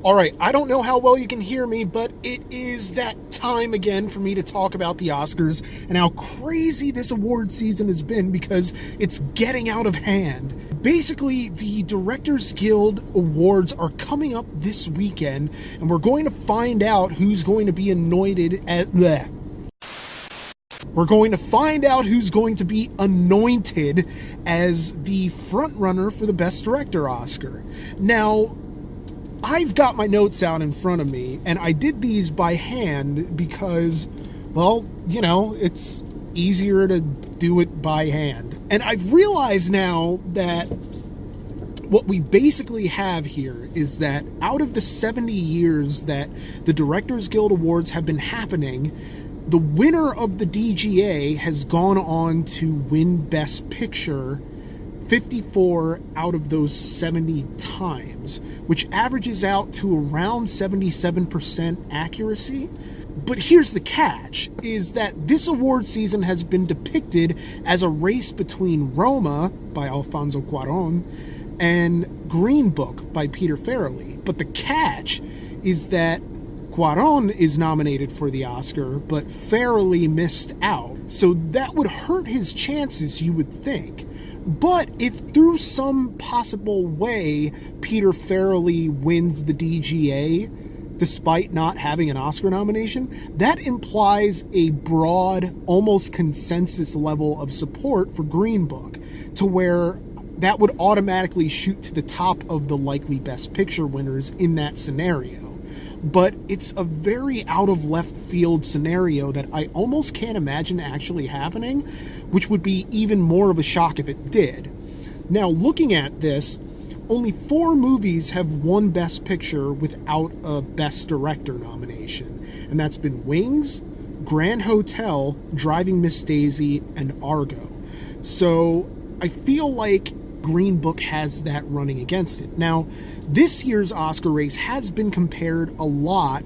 All right, I don't know how well you can hear me, but it is that time again for me to talk about the Oscars and how crazy this award season has been because it's getting out of hand. Basically, the Directors Guild Awards are coming up this weekend, and we're going to find out who's going to be anointed at bleh. We're going to find out who's going to be anointed as the frontrunner for the Best Director Oscar. Now, I've got my notes out in front of me, and I did these by hand because, well, it's easier to do it by hand. And I've realized now that what we basically have here is that out of the 70 years that the Directors Guild Awards have been happening, the winner of the DGA has gone on to win Best Picture 54 out of those 70 times, which averages out to around 77% accuracy. But here's the catch, is that this award season has been depicted as a race between Roma by Alfonso Cuarón and Green Book by Peter Farrelly. But the catch is that Cuarón is nominated for the Oscar, but Farrelly missed out. So that would hurt his chances, you would think. But if through some possible way Peter Farrelly wins the DGA, despite not having an Oscar nomination, that implies a broad, almost consensus level of support for Green Book, to where that would automatically shoot to the top of the likely Best Picture winners in that scenario. But it's a very out of left field scenario that I almost can't imagine actually happening, which would be even more of a shock if it did. Now, looking at this, only 4 movies have won Best Picture without a Best Director nomination, and that's been Wings, Grand Hotel, Driving Miss Daisy, and Argo. So I feel like Green Book has that running against it. Now, this year's Oscar race has been compared a lot,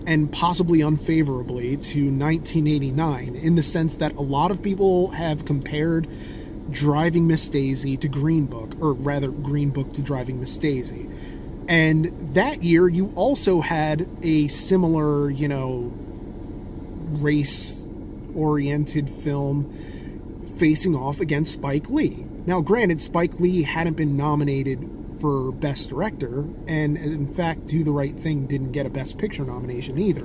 and possibly unfavorably, to 1989, in the sense that a lot of people have compared Driving Miss Daisy to Green Book, or rather Green Book to Driving Miss Daisy. And that year you also had a similar, race-oriented film facing off against Spike Lee. Now, granted, Spike Lee hadn't been nominated for Best Director, and in fact, Do the Right Thing didn't get a Best Picture nomination either.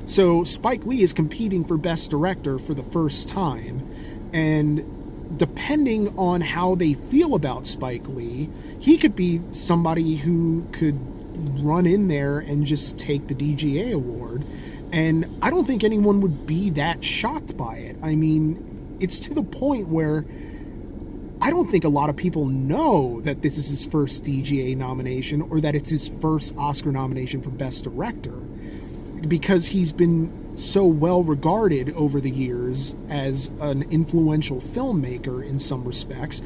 So Spike Lee is competing for Best Director for the first time, and depending on how they feel about Spike Lee, he could be somebody who could run in there and just take the DGA award, and I don't think anyone would be that shocked by it. I mean, it's to the point where I don't think a lot of people know that this is his first DGA nomination or that it's his first Oscar nomination for Best Director, because he's been so well regarded over the years as an influential filmmaker in some respects,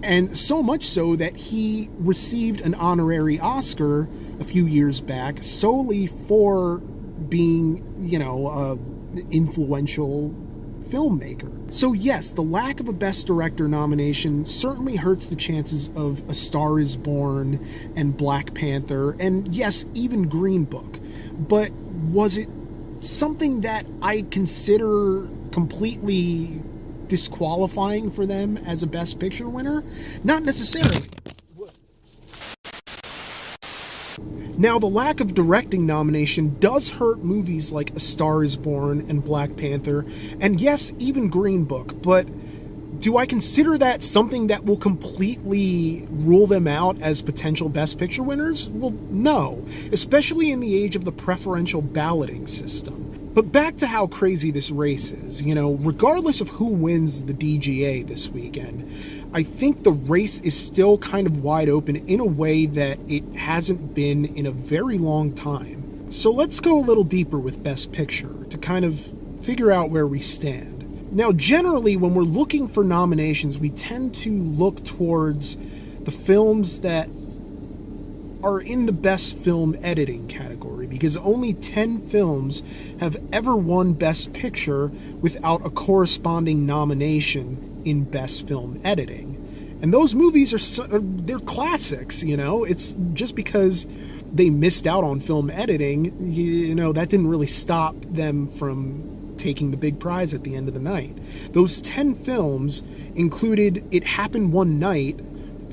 and so much so that he received an honorary Oscar a few years back solely for being, an influential filmmaker. So yes, the lack of a Best Director nomination certainly hurts the chances of A Star is Born and Black Panther, and yes, even Green Book. But was it something that I consider completely disqualifying for them as a Best Picture winner? Not necessarily. Now, the lack of directing nomination does hurt movies like A Star is Born and Black Panther, and yes, even Green Book, but do I consider that something that will completely rule them out as potential Best Picture winners? Well, no, especially in the age of the preferential balloting system. But back to how crazy this race is. Regardless of who wins the DGA this weekend, I think the race is still kind of wide open in a way that it hasn't been in a very long time. So let's go a little deeper with Best Picture to kind of figure out where we stand. Now, generally, when we're looking for nominations, we tend to look towards the films that are in the Best Film Editing category, because only 10 films have ever won Best Picture without a corresponding nomination in Best Film Editing. And those movies they're classics, you know? It's just because they missed out on film editing, you know, that didn't really stop them from taking the big prize at the end of the night. Those 10 films included It Happened One Night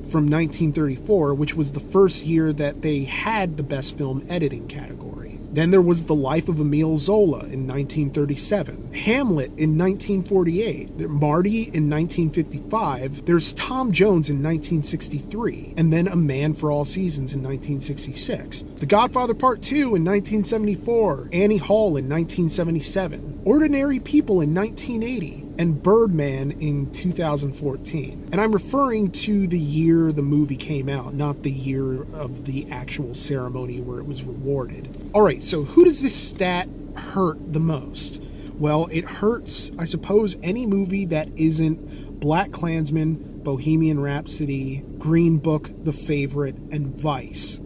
from 1934, which was the first year that they had the Best Film Editing category. Then there was The Life of Emile Zola in 1937, Hamlet in 1948, Marty in 1955, there's Tom Jones in 1963, and then A Man for All Seasons in 1966. The Godfather Part 2 in 1974, Annie Hall in 1977, Ordinary People in 1980, and Birdman in 2014. And I'm referring to the year the movie came out, not the year of the actual ceremony where it was rewarded. All right, so who does this stat hurt the most? Well, it hurts, I suppose, any movie that isn't Black Klansman, Bohemian Rhapsody, Green Book, The Favorite, and Vice.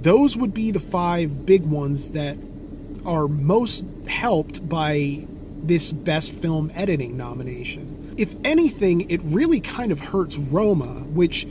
Those would be the 5 big ones that are most helped by this Best Film Editing nomination. If anything, it really kind of hurts Roma, which,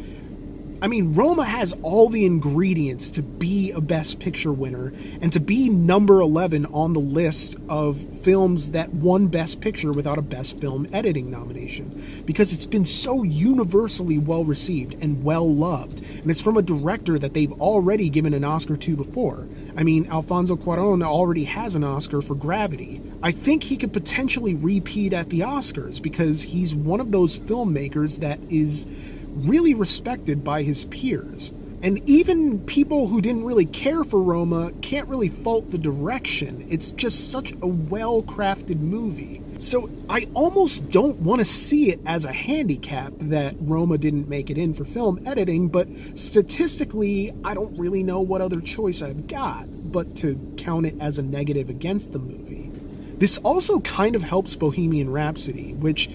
I mean, Roma has all the ingredients to be a Best Picture winner and to be number 11 on the list of films that won Best Picture without a Best Film Editing nomination, because it's been so universally well received and well loved, and it's from a director that they've already given an Oscar to before. I mean, Alfonso Cuarón already has an Oscar for Gravity. I think he could potentially repeat at the Oscars because he's one of those filmmakers that is really respected by his peers. And even people who didn't really care for Roma can't really fault the direction. It's just such a well-crafted movie. So I almost don't want to see it as a handicap that Roma didn't make it in for film editing, but statistically, I don't really know what other choice I've got but to count it as a negative against the movie. This also kind of helps Bohemian Rhapsody, which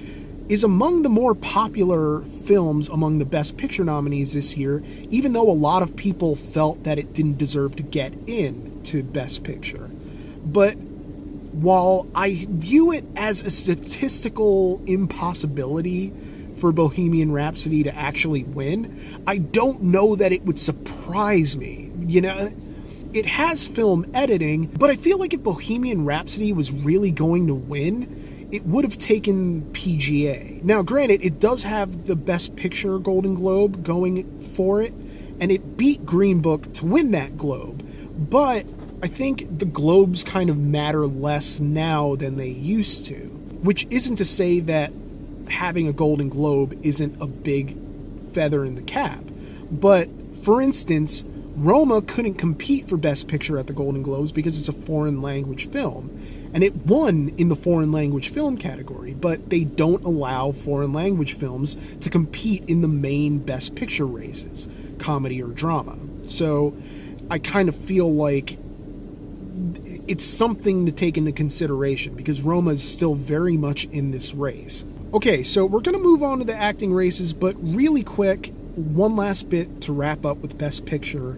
is among the more popular films among the Best Picture nominees this year, even though a lot of people felt that it didn't deserve to get in to Best Picture. But while I view it as a statistical impossibility for Bohemian Rhapsody to actually win, I don't know that it would surprise me. You know, it has film editing, but I feel like if Bohemian Rhapsody was really going to win, it would have taken PGA. Now, granted, it does have the Best Picture Golden Globe going for it, and it beat Green Book to win that Globe. But I think the Globes kind of matter less now than they used to, which isn't to say that having a Golden Globe isn't a big feather in the cap. But, for instance, Roma couldn't compete for Best Picture at the Golden Globes because it's a foreign language film. And it won in the foreign language film category, but they don't allow foreign language films to compete in the main Best Picture races, comedy or drama. So I kind of feel like it's something to take into consideration because Roma is still very much in this race. Okay, so we're going to move on to the acting races, but really quick, one last bit to wrap up with Best Picture.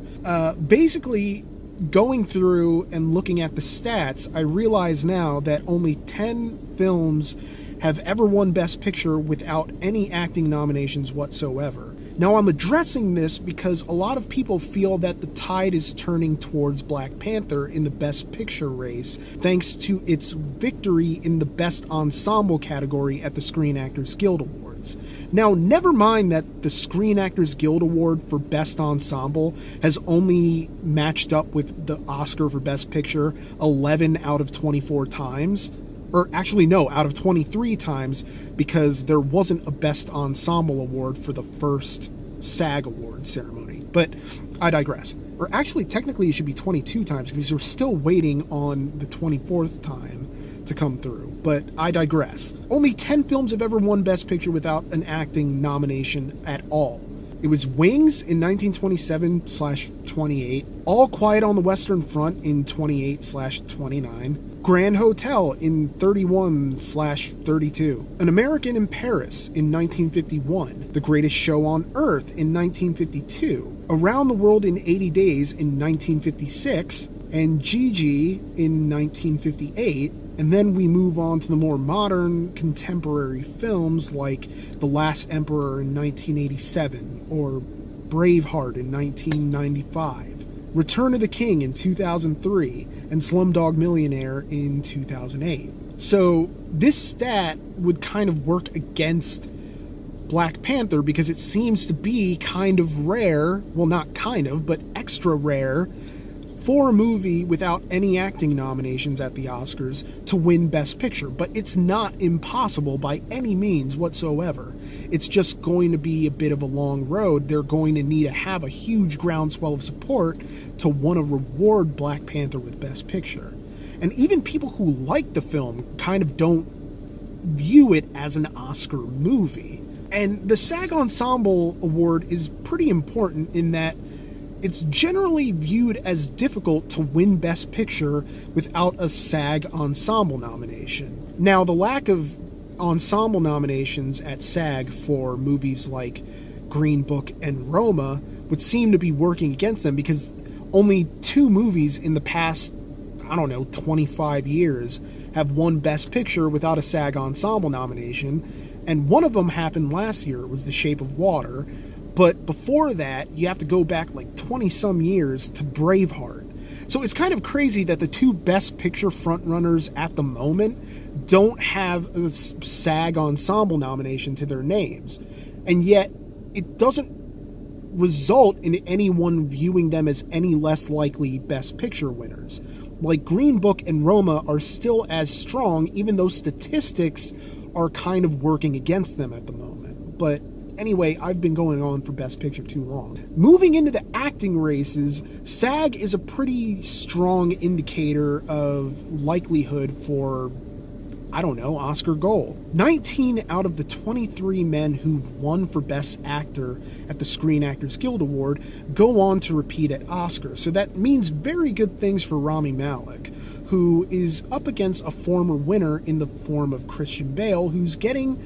Basically, going through and looking at the stats, I realize now that only 10 films have ever won Best Picture without any acting nominations whatsoever. Now, I'm addressing this because a lot of people feel that the tide is turning towards Black Panther in the Best Picture race, thanks to its victory in the Best Ensemble category at the Screen Actors Guild Awards. Now, never mind that the Screen Actors Guild Award for Best Ensemble has only matched up with the Oscar for Best Picture 11 out of 24 times. Or actually, no, out of 23 times, because there wasn't a Best Ensemble award for the first SAG Award ceremony. But I digress. Or actually, technically, it should be 22 times, because we're still waiting on the 24th time to come through. But I digress. Only 10 films have ever won Best Picture without an acting nomination at all. It was Wings in 1927/28, All Quiet on the Western Front in 28/29, Grand Hotel in 31/32, An American in Paris in 1951, The Greatest Show on Earth in 1952, Around the World in 80 Days in 1956, and Gigi in 1958, And then we move on to the more modern contemporary films like The Last Emperor in 1987 or Braveheart in 1995, Return of the King in 2003, and Slumdog Millionaire in 2008. So this stat would kind of work against Black Panther because it seems to be kind of rare, well, not kind of, but extra rare for a movie without any acting nominations at the Oscars to win Best Picture. But it's not impossible by any means whatsoever. It's just going to be a bit of a long road. They're going to need to have a huge groundswell of support to want to reward Black Panther with Best Picture. And even people who like the film kind of don't view it as an Oscar movie. And the SAG Ensemble Award is pretty important in that it's generally viewed as difficult to win Best Picture without a SAG Ensemble nomination. Now, the lack of ensemble nominations at SAG for movies like Green Book and Roma would seem to be working against them because only 2 movies in the past, 25 years have won Best Picture without a SAG Ensemble nomination, and one of them happened last year. It was The Shape of Water. But before that, you have to go back like 20-some years to Braveheart. So it's kind of crazy that the 2 Best Picture frontrunners at the moment don't have a SAG Ensemble nomination to their names. And yet, it doesn't result in anyone viewing them as any less likely Best Picture winners. Like Green Book and Roma are still as strong, even though statistics are kind of working against them at the moment. But anyway, I've been going on for Best Picture too long. Moving into the acting races, SAG is a pretty strong indicator of likelihood for, Oscar gold. 19 out of the 23 men who won for Best Actor at the Screen Actors Guild Award go on to repeat at Oscar. So that means very good things for Rami Malek, who is up against a former winner in the form of Christian Bale, who's getting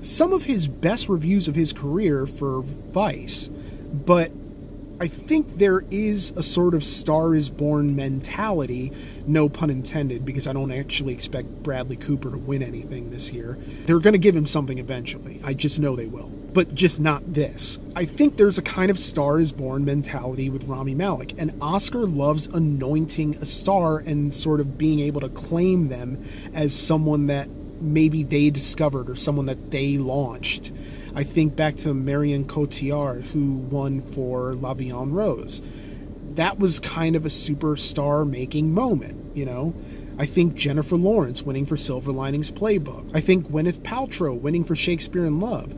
some of his best reviews of his career for Vice. But I think there is a sort of Star is Born mentality, no pun intended, because I don't actually expect Bradley Cooper to win anything this year. They're going to give him something eventually. I just know they will. But just not this. I think there's a kind of Star is Born mentality with Rami Malek, and Oscar loves anointing a star and sort of being able to claim them as someone that maybe they discovered or someone that they launched. I think back to Marion Cotillard, who won for La Vie en Rose. That was kind of a superstar-making moment, I think Jennifer Lawrence winning for Silver Linings Playbook. I think Gwyneth Paltrow winning for Shakespeare in Love.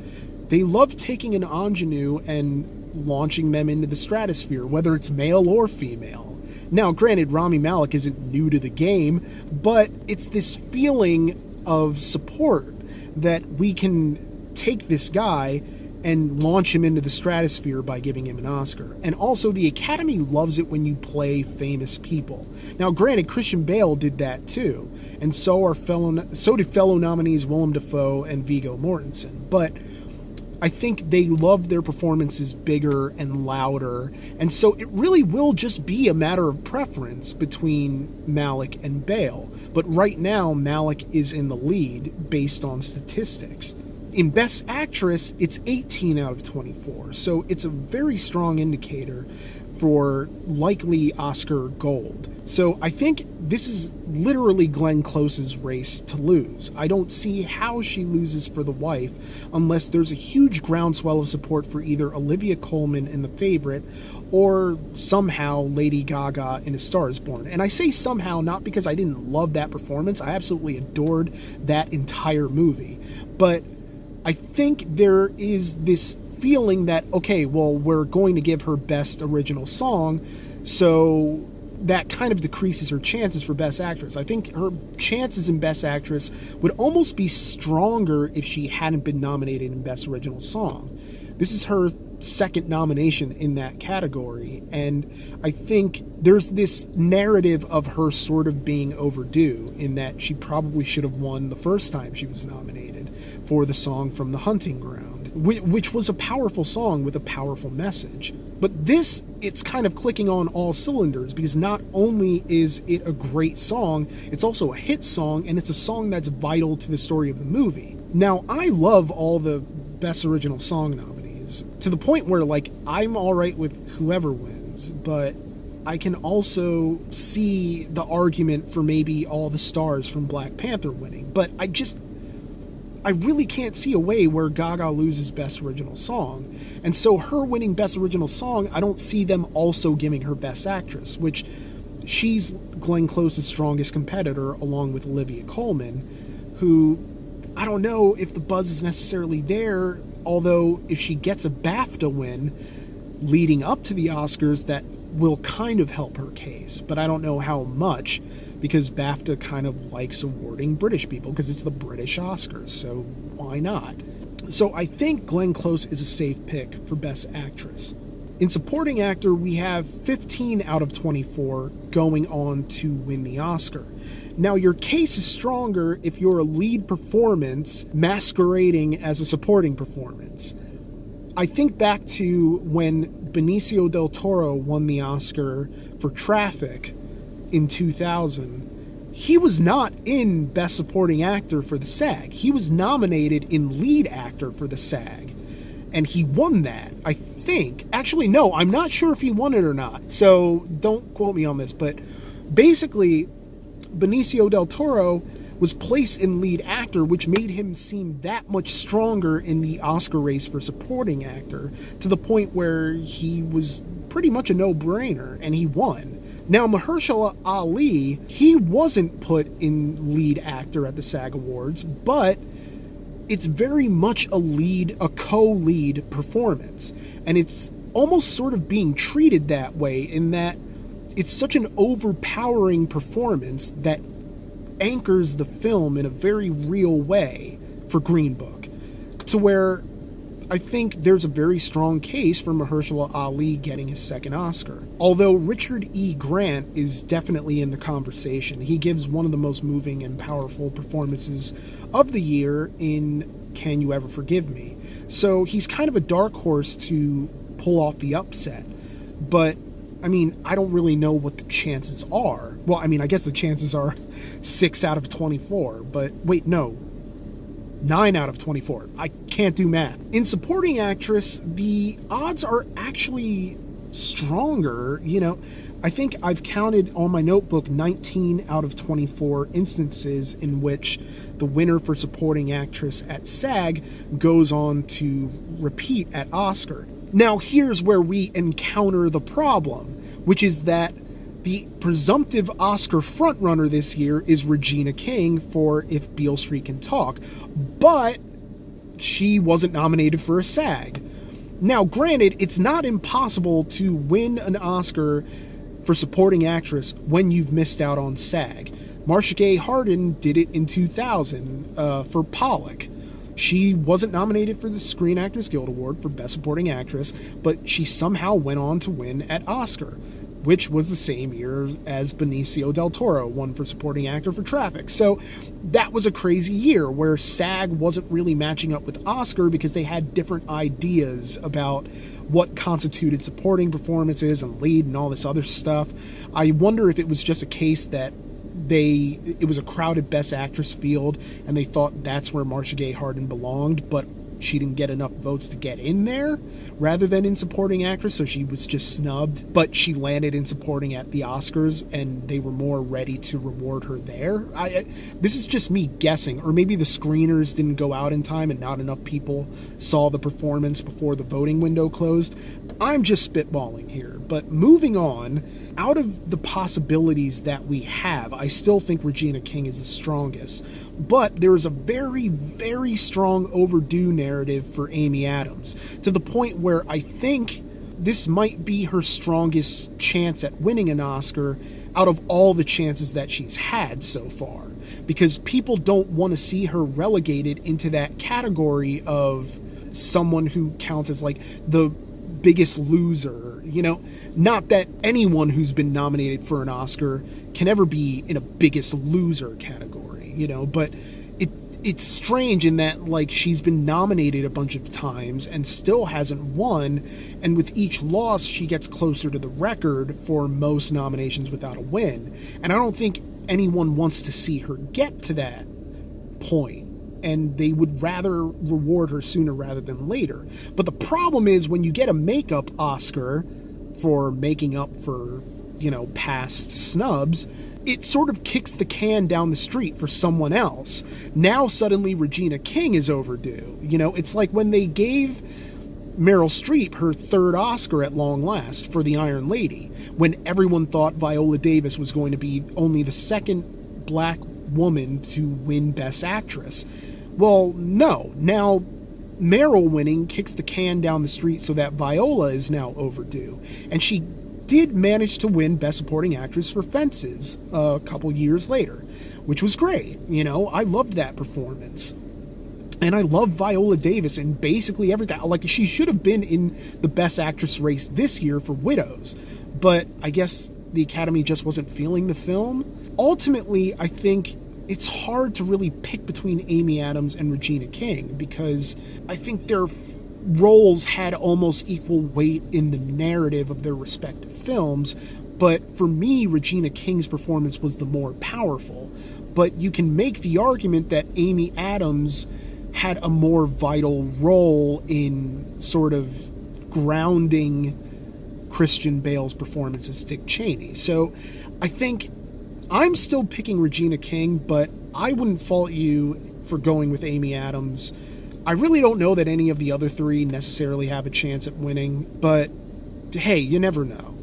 They love taking an ingenue and launching them into the stratosphere, whether it's male or female. Now, granted, Rami Malek isn't new to the game, but it's this feeling of support that we can take this guy and launch him into the stratosphere by giving him an Oscar. And also, the Academy loves it when you play famous people. Now, granted, Christian Bale did that too, and so did fellow nominees Willem Dafoe and Viggo Mortensen. But I think they love their performances bigger and louder, and so it really will just be a matter of preference between Malek and Bale. But right now, Malek is in the lead based on statistics. In Best Actress, it's 18 out of 24, so it's a very strong indicator for likely Oscar gold. So I think this is literally Glenn Close's race to lose. I don't see how she loses for The Wife unless there's a huge groundswell of support for either Olivia Colman in The Favorite or somehow Lady Gaga in A Star is Born. And I say somehow not because I didn't love that performance. I absolutely adored that entire movie. But I think there is this feeling that, okay, well, we're going to give her Best Original Song, so that kind of decreases her chances for Best Actress. I think her chances in Best Actress would almost be stronger if she hadn't been nominated in Best Original Song. This is her second nomination in that category, and I think there's this narrative of her sort of being overdue in that she probably should have won the first time she was nominated for the song From the Hunting Ground. which was a powerful song with a powerful message. But this, it's kind of clicking on all cylinders, because not only is it a great song, it's also a hit song, and it's a song that's vital to the story of the movie. Now, I love all the Best Original Song nominees, to the point where, like, I'm alright with whoever wins, but I can also see the argument for maybe All the Stars from Black Panther winning. But I really can't see a way where Gaga loses Best Original Song. And so her winning Best Original Song, I don't see them also giving her Best Actress, which she's Glenn Close's strongest competitor, along with Olivia Colman, who, I don't know if the buzz is necessarily there, although if she gets a BAFTA win leading up to the Oscars, that will kind of help her case. But I don't know how much, because BAFTA kind of likes awarding British people, because it's the British Oscars, so why not? So I think Glenn Close is a safe pick for Best Actress. In Supporting Actor, we have 15 out of 24 going on to win the Oscar. Now, your case is stronger if you're a lead performance masquerading as a supporting performance. I think back to when Benicio del Toro won the Oscar for Traffic in 2000. He was not in Best Supporting Actor for the SAG. He was nominated in Lead Actor for the SAG, and he won that, I think. Actually, no, I'm not sure if he won it or not, so don't quote me on this, but basically, Benicio del Toro was placed in Lead Actor, which made him seem that much stronger in the Oscar race for Supporting Actor, to the point where he was pretty much a no-brainer, and he won. Now, Mahershala Ali, he wasn't put in Lead Actor at the SAG Awards, but it's very much a co-lead performance. And it's almost sort of being treated that way, in that it's such an overpowering performance that anchors the film in a very real way for Green Book, to where I think there's a very strong case for Mahershala Ali getting his second Oscar. Although Richard E. Grant is definitely in the conversation. He gives one of the most moving and powerful performances of the year in Can You Ever Forgive Me? So he's kind of a dark horse to pull off the upset. But, I mean, I don't really know what the chances are. Well, I mean, I guess the chances are 6 out of 24. But wait, no. 9 out of 24. I can't do math. In Supporting Actress, the odds are actually stronger. You know, I think I've counted on my notebook 19 out of 24 instances in which the winner for Supporting Actress at SAG goes on to repeat at Oscar. Now, here's where we encounter the problem, which is that the presumptive Oscar frontrunner this year is Regina King for If Beale Street Can Talk, but she wasn't nominated for a SAG. Now, granted, it's not impossible to win an Oscar for Supporting Actress when you've missed out on SAG. Marcia Gay Harden did it in 2000 for Pollock. She wasn't nominated for the Screen Actors Guild Award for Best Supporting Actress, but she somehow went on to win at Oscar, which was the same year as Benicio del Toro won for Supporting Actor for Traffic. So that was a crazy year where SAG wasn't really matching up with Oscar because they had different ideas about what constituted supporting performances and lead and all this other stuff. I wonder if it was just a case that it was a crowded Best Actress field and they thought that's where Marcia Gay Harden belonged, but she didn't get enough votes to get in there rather than in Supporting Actress, so she was just snubbed, but she landed in Supporting at the Oscars and they were more ready to reward her there. This is just me guessing, or maybe the screeners didn't go out in time and not enough people saw the performance before the voting window closed. I'm just spitballing here, but moving on, out of the possibilities that we have, I still think Regina King is the strongest, but there is a very, very strong overdue narrative for Amy Adams, to the point where I think this might be her strongest chance at winning an Oscar out of all the chances that she's had so far, because people don't want to see her relegated into that category of someone who counts as like the biggest loser. You know, not that anyone who's been nominated for an Oscar can ever be in a biggest loser category, you know, but it's strange in that, like, she's been nominated a bunch of times and still hasn't won, and with each loss she gets closer to the record for most nominations without a win. And I don't think anyone wants to see her get to that point, and they would rather reward her sooner rather than later. But the problem is, when you get a makeup Oscar for making up for, you know, past snubs, it sort of kicks the can down the street for someone else. Now suddenly Regina King is overdue. You know, it's like when they gave Meryl Streep her third Oscar at long last for The Iron Lady, when everyone thought Viola Davis was going to be only the second black woman to win Best Actress. Well, no. Now Meryl winning kicks the can down the street so that Viola is now overdue. And she did manage to win Best Supporting Actress for Fences a couple years later, which was great. You know, I loved that performance. And I love Viola Davis in basically everything. Like, she should have been in the Best Actress race this year for Widows, but I guess the Academy just wasn't feeling the film. Ultimately, I think it's hard to really pick between Amy Adams and Regina King, because I think their roles had almost equal weight in the narrative of their respective films. But for me, Regina King's performance was the more powerful. But you can make the argument that Amy Adams had a more vital role in sort of grounding Christian Bale's performance as Dick Cheney. So I think I'm still picking Regina King, but I wouldn't fault you for going with Amy Adams. I really don't know that any of the other three necessarily have a chance at winning, but hey, you never know.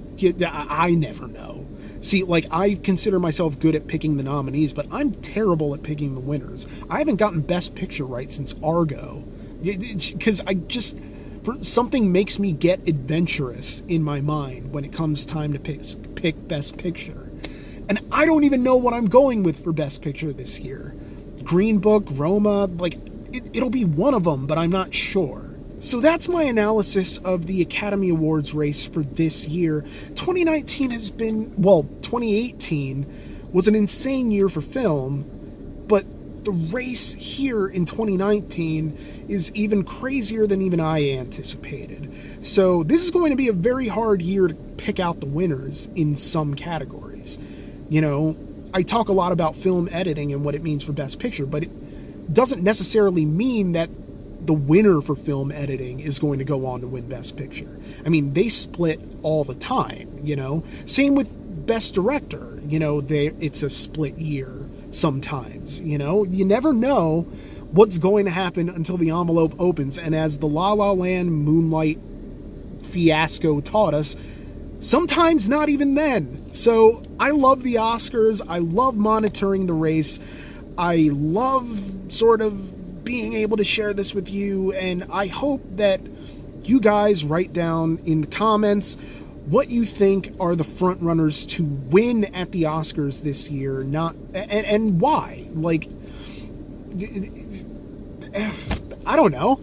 I never know. See, like, I consider myself good at picking the nominees, but I'm terrible at picking the winners. I haven't gotten Best Picture right since Argo, because something makes me get adventurous in my mind when it comes time to pick Best Picture. And I don't even know what I'm going with for Best Picture this year. Green Book, Roma, like, it'll be one of them, but I'm not sure. So that's my analysis of the Academy Awards race for this year. 2018 was an insane year for film, but the race here in 2019 is even crazier than even I anticipated. So this is going to be a very hard year to pick out the winners in some categories. You know, I talk a lot about film editing and what it means for Best Picture, but it doesn't necessarily mean that the winner for film editing is going to go on to win Best Picture. I mean, they split all the time, you know? Same with Best Director, you know, it's a split year sometimes, you know? You never know what's going to happen until the envelope opens, and as the La La Land Moonlight fiasco taught us, sometimes not even then. So I love the Oscars. I love monitoring the race. I love sort of being able to share this with you, and I hope that you guys write down in the comments what you think are the front runners to win at the Oscars this year, and why. Like, I don't know.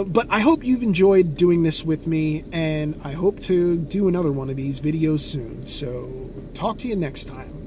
But I hope you've enjoyed doing this with me, and I hope to do another one of these videos soon. So talk to you next time.